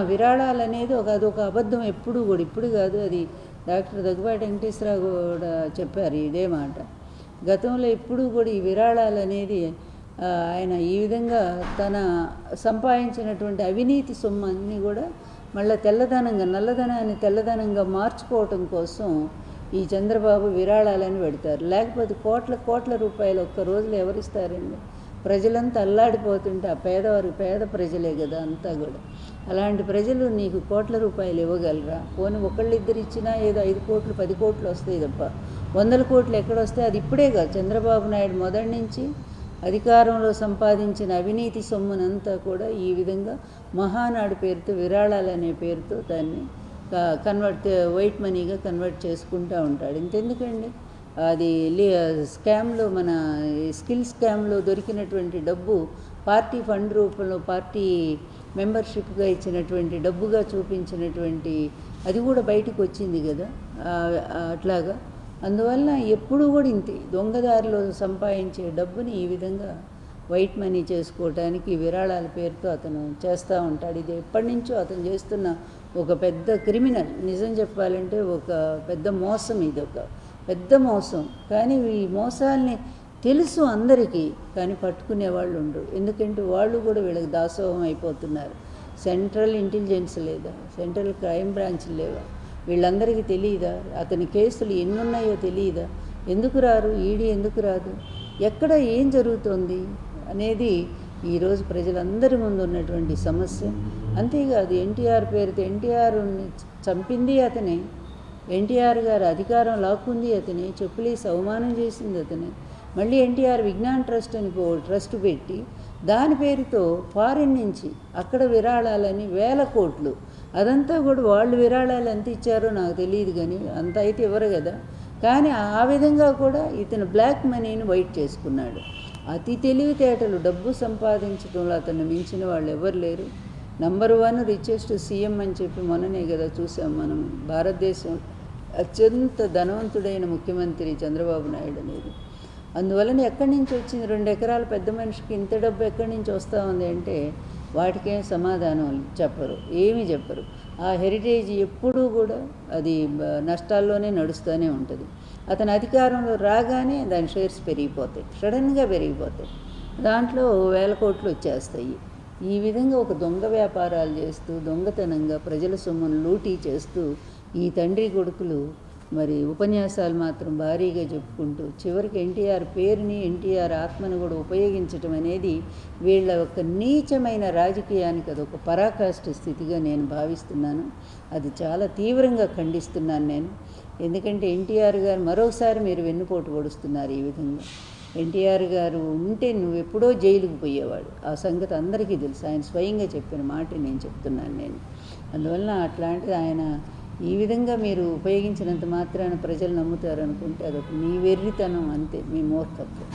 విరాళాలు అనేది అదొక అబద్ధం ఎప్పుడు కూడా, ఇప్పుడు కాదు, అది డాక్టర్ దగ్గుబాటి వెంకటేశ్వరరావు కూడా చెప్పారు ఇదే మాట. గతంలో ఎప్పుడు కూడా ఈ విరాళాలు అనేది ఆయన ఈ విధంగా తన సంపాదించినటువంటి అవినీతి సొమ్ము అన్నీ కూడా మళ్ళీ నల్లధనాన్ని తెల్లధనంగా మార్చుకోవటం కోసం ఈ చంద్రబాబు విరాళాలని పెడతారు. లేకపోతే కోట్ల రూపాయలు ఒక్క రోజులో ఎవరిస్తారండి? ప్రజలంతా అల్లాడిపోతుంటే ఆ పేద ప్రజలే కదా అంతా కూడా. అలాంటి ప్రజలు నీకు కోట్ల రూపాయలు ఇవ్వగలరా? పోనీ ఒకళ్ళిద్దరు ఇచ్చినా ఏదో 5 కోట్లు 10 కోట్లు వస్తాయి తప్ప 100 కోట్లు ఎక్కడొస్తాయి? అది ఇప్పుడే కాదు, చంద్రబాబు నాయుడు మొదటి నుంచి అధికారంలో సంపాదించిన అవినీతి సొమ్మునంతా కూడా ఈ విధంగా మహానాడు పేరుతో, విరాళాలనే పేరుతో దాన్ని వైట్ మనీగా కన్వర్ట్ చేసుకుంటూ ఉంటాడు. ఇంతెందుకండి, అది స్కామ్లో, మన స్కిల్ స్కామ్లో దొరికినటువంటి డబ్బు పార్టీ ఫండ్ రూపంలో పార్టీ మెంబర్షిప్గా ఇచ్చినటువంటి డబ్బుగా చూపించినటువంటి అది కూడా బయటకు వచ్చింది కదా. అట్లాగా అందువల్ల ఎప్పుడు కూడా ఇంతే దొంగదారిలో సంపాదించే డబ్బుని ఈ విధంగా వైట్ మనీ చేసుకోవటానికి విరాళాల పేరుతో అతను చేస్తూ ఉంటాడు. ఇది ఎప్పటి నుంచో అతను చేస్తున్న ఒక పెద్ద క్రిమినల్. నిజం చెప్పాలంటే ఒక పెద్ద మోసం, ఇది ఒక పెద్ద మోసం. కానీ ఈ మోసాల్ని తెలుసు అందరికీ, కానీ పట్టుకునే వాళ్ళు ఉండరు. ఎందుకంటే వాళ్ళు కూడా వీళ్ళకి దాసోహం అయిపోతున్నారు. సెంట్రల్ ఇంటెలిజెన్స్ లేదా, సెంట్రల్ క్రైమ్ బ్రాంచ్ లేవా? వీళ్ళందరికీ తెలియదా? అతని కేసులు ఎన్నున్నాయో తెలియదా? ఎందుకు రారు? ఈడీ ఎందుకు రాదు? ఎక్కడ ఏం జరుగుతోంది అనేది ఈరోజు ప్రజలందరి ముందు ఉన్నటువంటి సమస్య. అంతేకాదు, ఎన్టీఆర్ పేరుతో ఎన్టీఆర్ని చంపింది అతనే, ఎన్టీఆర్ గారు అధికారం లాక్కుంది అతనే, చెప్పులేసి అవమానం చేసింది అతనే. మళ్ళీ ఎన్టీఆర్ విజ్ఞాన్ ట్రస్ట్ అని ట్రస్ట్ పెట్టి దాని పేరుతో ఫారిన్ నుంచి అక్కడ విరాళాలని 1000 కోట్లు, అదంతా కూడా వాళ్ళు విరాళాలు ఎంత ఇచ్చారో నాకు తెలియదు, కానీ అంత అయితే ఇవ్వరు కదా. కానీ ఆ విధంగా కూడా ఇతను బ్లాక్ మనీని వైట్ చేసుకున్నాడు. అతి తెలివితేటలు, డబ్బు సంపాదించడంలో అతను మించిన వాళ్ళు ఎవరు లేరు. నంబర్ 1 రిచెస్ట్ సీఎం అని చెప్పి మొన్ననే కదా చూసాం మనం. భారతదేశం అత్యంత ధనవంతుడైన ముఖ్యమంత్రి చంద్రబాబు నాయుడు అనేది. అందువలన ఎక్కడి నుంచి వచ్చింది? 2 ఎకరాల పెద్ద మనిషికి ఇంత డబ్బు ఎక్కడి నుంచి వస్తూ ఉంది అంటే వాటికేం సమాధానం చెప్పరు, ఏమీ చెప్పరు. ఆ హెరిటేజ్ ఎప్పుడూ కూడా అది నష్టాల్లోనే నడుస్తూనే ఉంటుంది. అతను అధికారంలో రాగానే దాని షేర్స్ పెరిగిపోతాయి, సడన్గా పెరిగిపోతాయి. దాంట్లో 1000 కోట్లు వచ్చేస్తాయి. ఈ విధంగా ఒక దొంగ వ్యాపారాలు చేస్తూ, దొంగతనంగా ప్రజల సొమ్మును లూటీ చేస్తూ ఈ తండ్రి కొడుకులు మరి ఉపన్యాసాలు మాత్రం భారీగా చెప్పుకుంటూ చివరికి ఎన్టీఆర్ పేరుని, ఎన్టీఆర్ ఆత్మను కూడా ఉపయోగించటం అనేది వీళ్ళ యొక్క నీచమైన రాజకీయానికి అదొక పరాకాష్ఠ స్థితిగా నేను భావిస్తున్నాను. అది చాలా తీవ్రంగా ఖండిస్తున్నాను నేను. ఎందుకంటే ఎన్టీఆర్ గారు మరోసారి మీరు వెన్నుపోటు పొడుస్తున్నారు ఈ విధంగా. ఎన్టీఆర్ గారు ఉంటే నువ్వు ఎప్పుడో జైలుకు పోయేవాడు, ఆ సంగతి అందరికీ తెలుసు. ఆయన స్వయంగా చెప్పిన మాట నేను చెప్తున్నాను నేను. అందువల్ల అట్లాంటిది ఆయన ఈ విధంగా మీరు ఉపయోగించినంత మాత్రాన ప్రజలు నమ్ముతారు అనుకుంటే అదొక మీ వెర్రితనం, అంతే, మీ మూర్ఖత్వం.